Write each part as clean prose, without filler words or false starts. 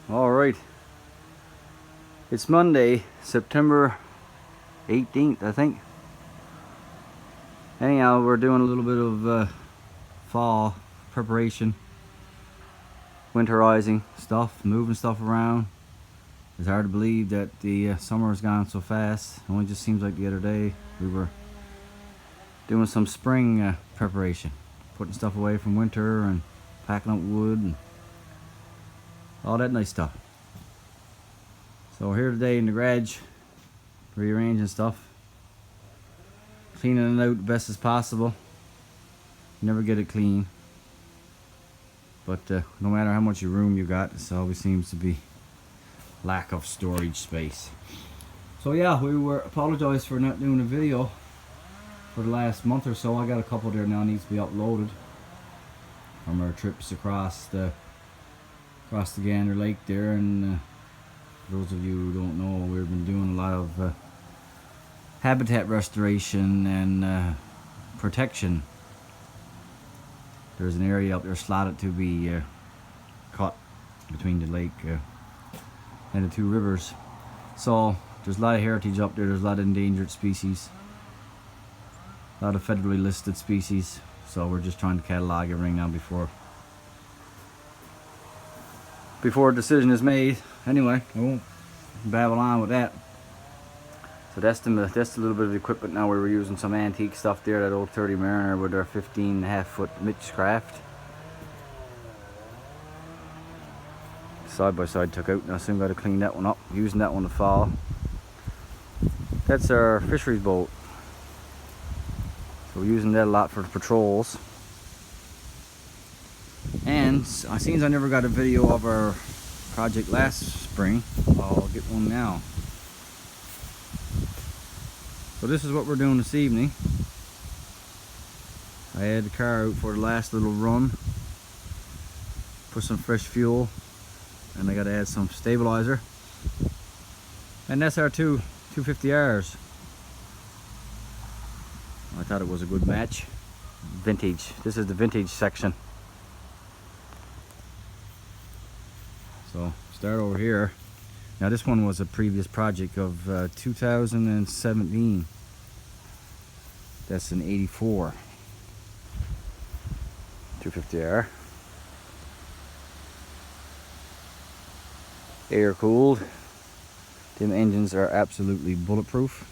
All right, it's Monday, September 18th, I think. Anyhow, we're doing a little bit of fall preparation, winterizing stuff, moving stuff around. It's hard to believe that the summer has gone so fast. It only just seems like the other day we were doing some spring preparation, putting stuff away from winter and packing up wood and all that nice stuff. So we're here today in the garage, rearranging stuff, cleaning it out the best as possible. You never get it clean, but no matter how much room you got, it always seems to be lack of storage space. So yeah, apologize for not doing a video for the last month or so. I got a couple there now needs to be uploaded from our trips across the Gander Lake there, and for those of you who don't know, we've been doing a lot of habitat restoration and protection. There's an area up there slotted to be cut between the lake and the two rivers. So there's a lot of heritage up there. There's a lot of endangered species, a lot of federally listed species. So we're just trying to catalog everything now before a decision is made. Anyway, I won't babble on with that. So that's a little bit of equipment now. We were using some antique stuff there, that old 30 Mariner with our 15.5-foot Mitchcraft. Side by side took out, now soon got to clean that one up. Using that one to fall. That's our fisheries boat. So we're using that a lot for patrols. And since I never got a video of our project last spring, I'll get one now. So this is what we're doing this evening. I had the car out for the last little run, put some fresh fuel, and I got to add some stabilizer. And that's our two 250Rs. I thought it was a good match. Vintage. This is the vintage section. So start over here. Now this one was a previous project of 2017. That's an 84 250R. Air cooled. Them engines are absolutely bulletproof.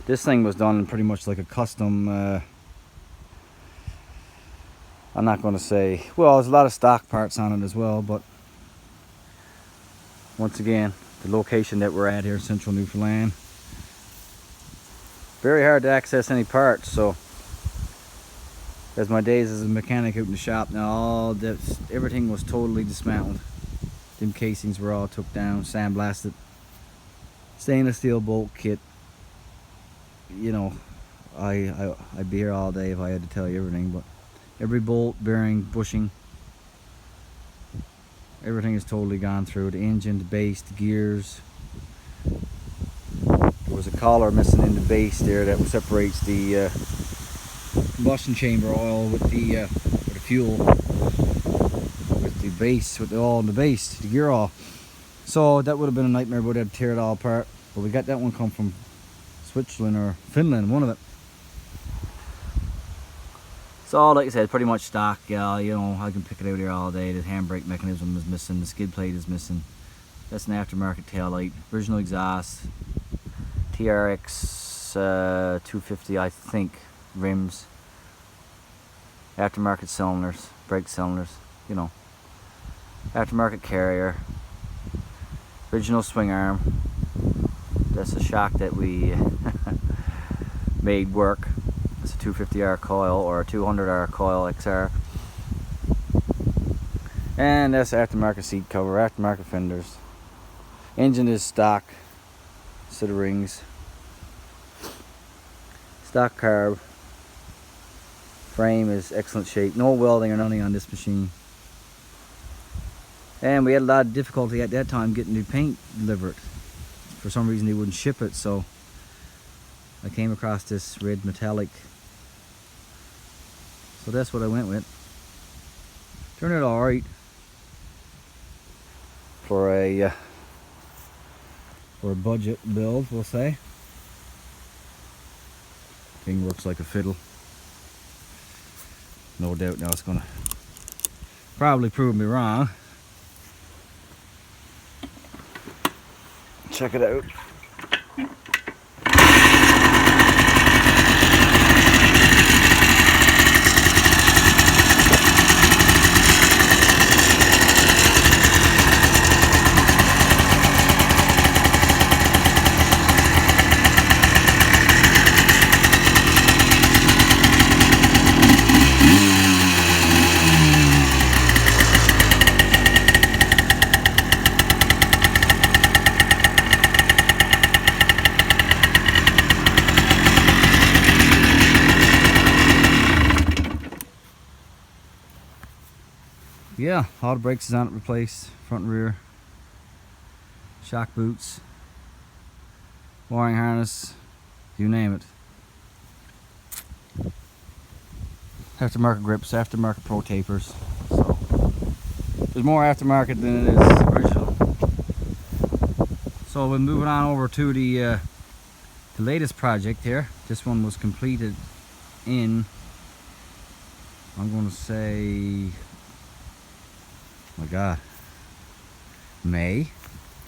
This thing was done pretty much like a custom. I'm not going to say, well, there's a lot of stock parts on it as well, but once again, the location that we're at here in central Newfoundland, very hard to access any parts. So as my days as a mechanic out in the shop now, everything was totally dismantled. Them casings were all took down, sandblasted, stainless steel bolt kit. You know, I'd be here all day if I had to tell you everything, but every bolt, bearing, bushing, everything is totally gone through. The engine, the base, the gears. There was a collar missing in the base there that separates the combustion chamber oil with the fuel, with the base, with the oil in the base, the gear oil. So that would have been a nightmare. We'd have to tear it all apart. But we got that one come from Switzerland or Finland, one of it. So like I said, pretty much stock. You know, I can pick it out here all day. The handbrake mechanism is missing, the skid plate is missing. That's an aftermarket taillight, original exhaust, TRX 250 I think rims, aftermarket cylinders, brake cylinders, you know, aftermarket carrier, original swing arm. That's a shock that we made work. It's a 250R coil or a 200R coil XR. And that's aftermarket seat cover, aftermarket fenders. Engine is stock, set of rings. Stock carb. Frame is excellent shape. No welding or nothing on this machine. And we had a lot of difficulty at that time getting the paint delivered. For some reason they wouldn't ship it, so I came across this red metallic. So that's what I went with. Turned out alright. for a budget build, we'll say. Thing works like a fiddle. No doubt now it's gonna probably prove me wrong. Check it out. Yeah, all the brakes is on it, replaced, front and rear, shock boots, wiring harness, you name it. Aftermarket grips, aftermarket pro tapers, so there's more aftermarket than it is original. So we're moving on over to the latest project here. This one was completed in, I'm going to say, oh my God, May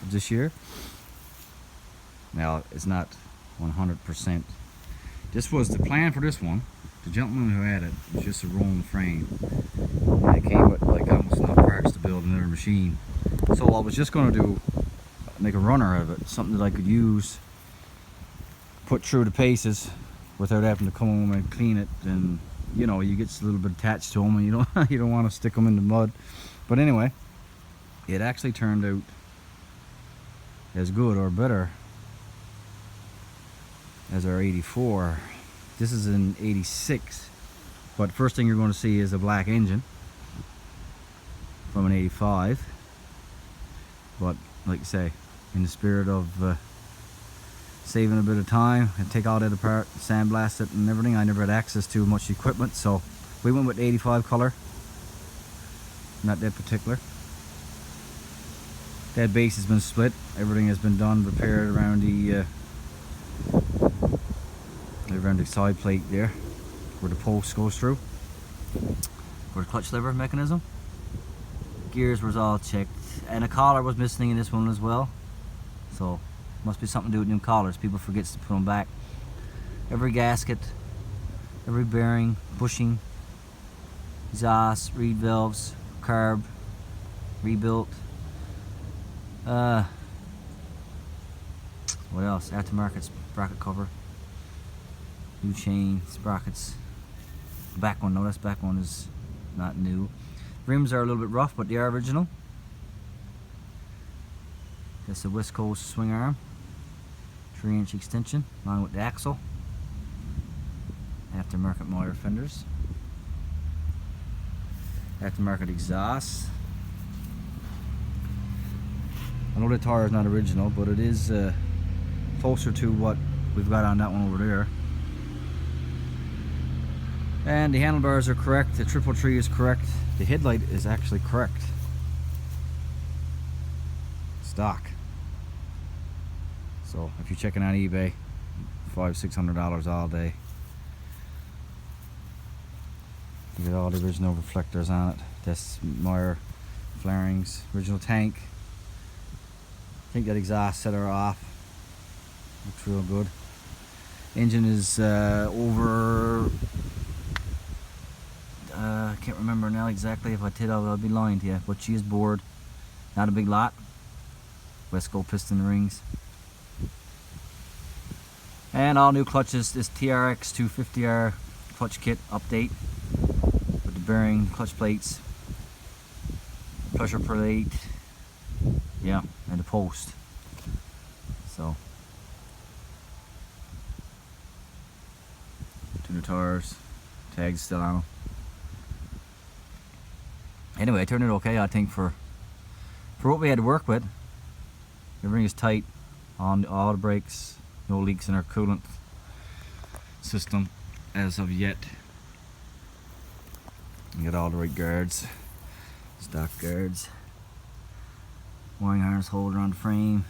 of this year. Now it's not 100%. This was the plan for this one. The gentleman who had it was just a rolling frame, and it came with like almost enough parts to build another machine. So I was just going to do, make a runner of it, something that I could use, put through the paces without having to come home and clean it. And you know, you get a little bit attached to them, and you don't want to stick them in the mud. But anyway, it actually turned out as good or better as our 84. This is an 86, but first thing you're going to see is a black engine from an 85. But like I say, in the spirit of saving a bit of time and take all that apart, sandblast it and everything, I never had access to much equipment, so we went with 85 color. Not that particular. That base has been split. Everything has been done, repaired around the side plate there, where the post goes through, for the clutch lever mechanism. Gears was all checked, and a collar was missing in this one as well. So must be something to do with new collars. People forget to put them back. Every gasket, every bearing, bushing, exhaust, reed valves, carb, rebuilt. What else? Aftermarket sprocket cover, new chain, sprockets. The back one, no, this back one is not new. Rims are a little bit rough, but they are original. That's the West Coast swing arm, 3-inch extension, along with the axle. Aftermarket motor fenders. Aftermarket exhaust. I know the tire is not original, but it is closer to what we've got on that one over there. And the handlebars are correct, the triple tree is correct, the headlight is actually correct. Stock. So if you're checking on eBay, $500–600 all day. You get all the original reflectors on it. That's Meyer flarings, original tank. I think that exhaust setter off. Looks real good. Engine is over. I can't remember now exactly. If I did, I'll be lying to you. But she is bored. Not a big lot. Wesco piston rings. And all new clutches. This TRX 250R clutch kit update with the bearing, clutch plates, pressure plate, yeah, and the post. So, two new tires, tags still on them. Anyway, it turned out okay, I think, for what we had to work with. Everything is tight on all the brakes, no leaks in our coolant system as of yet. You got all the right guards, stock guards. wiring harness holder on the frame.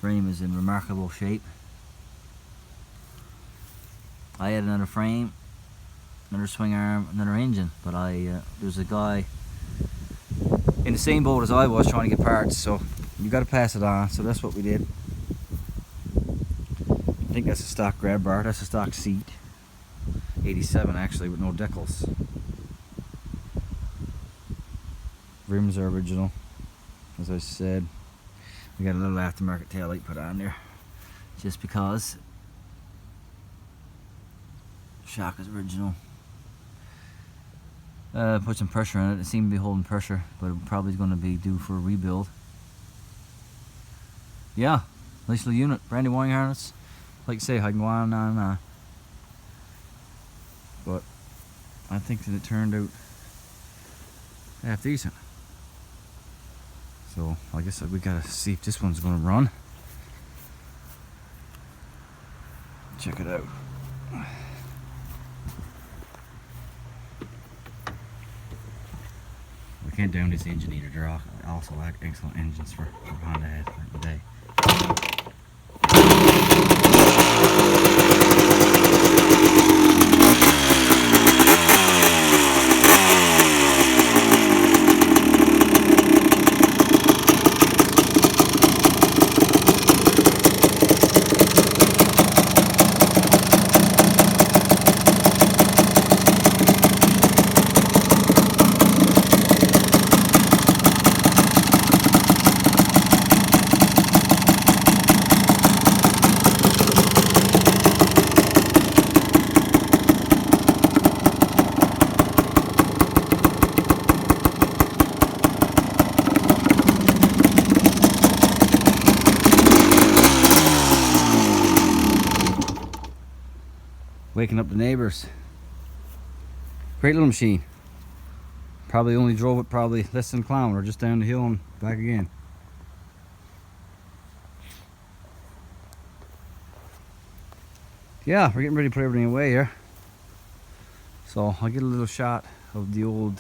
Frame is in remarkable shape. I had another frame, another swing arm, another engine, but there's a guy in the same boat as I was trying to get parts, so you got to pass it on. So that's what we did. I think that's a stock grab bar. That's a stock seat. 87 actually, with no decals. Rims are original, as I said. We got a little aftermarket tail light put on there, just because. Shock is original. Put some pressure on it. It seemed to be holding pressure, but it probably is going to be due for a rebuild. Yeah, nice little unit. Brand new wiring harness. Like I say, I can go on and on and on. But I think that it turned out half decent. So I guess we gotta see if this one's gonna run. Check it out. We can't down this engine either. They're also excellent engines for Honda had back in the day. Waking up the neighbors. Great little machine. Probably only drove it probably less than a kilometer, just down the hill and back again. Yeah, we're getting ready to put everything away here. So I'll get a little shot of the old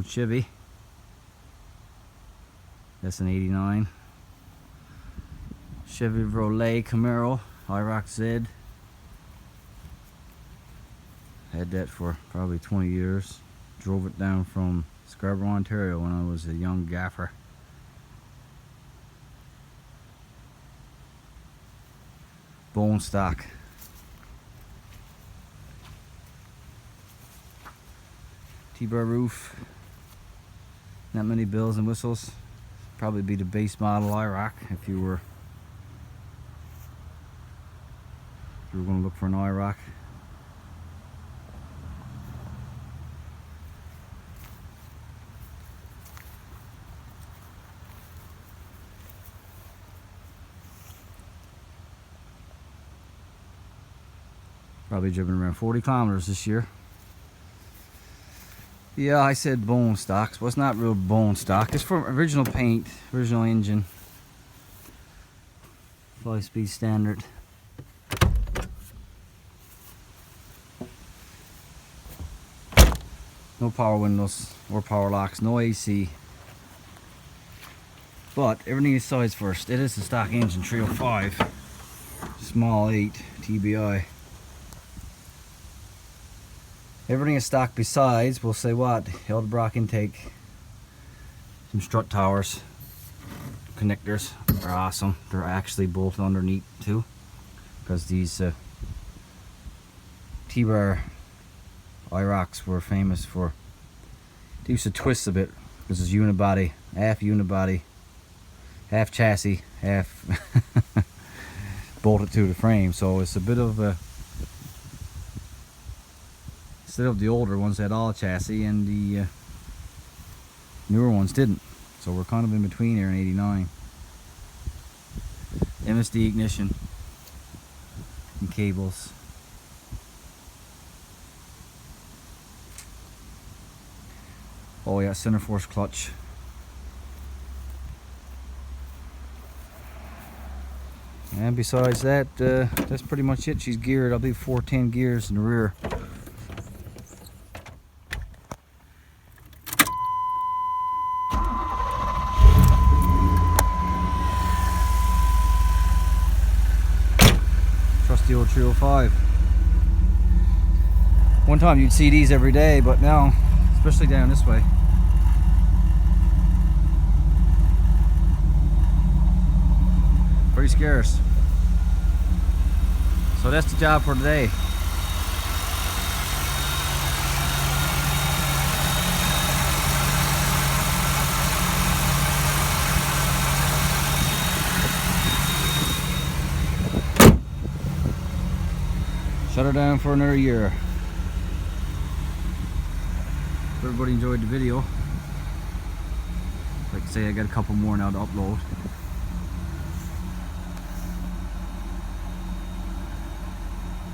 Chevy. That's an 89. Chevrolet Camaro IROC-Z. Had that for probably 20 years. Drove it down from Scarborough, Ontario when I was a young gaffer. Bone stock. T-bar roof. Not many bells and whistles. Probably be the base model IROC if you were going to look for an IROC. Probably driven around 40 kilometers this year. Yeah, I said bone stocks. Well, it's not real bone stock. It's from original paint, original engine. 5-speed standard. No power windows or power locks, no AC. But everything is size first. It is a stock engine 305. Small 8 TBI. Everything is stock besides, we'll say what? Eldebrock intake. Some strut towers. Connectors are awesome. They're actually bolted underneath too. Because these T-bar IROCs were famous for, they used to twist a bit. This is unibody, half chassis, half bolted to the frame. So it's a bit of a, instead of the older ones had all chassis and the newer ones didn't. So we're kind of in between here in 89. MSD ignition and cables. Oh yeah, center force clutch. And besides that, that's pretty much it. She's geared, I believe 410 gears in the rear. 305. One time you'd see these every day, but now, especially down this way, very scarce. So that's the job for today. Shut her down for another year. Hope everybody enjoyed the video. Like I say, I got a couple more now to upload.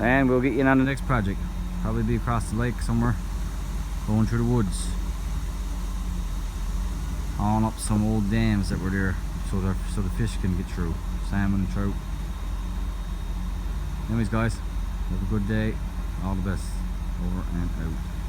And we'll get you in on the next project. Probably be across the lake somewhere, going through the woods, hauling up some old dams that were there so the fish can get through, salmon and trout. Anyways guys, have a good day. All the best. Over and out.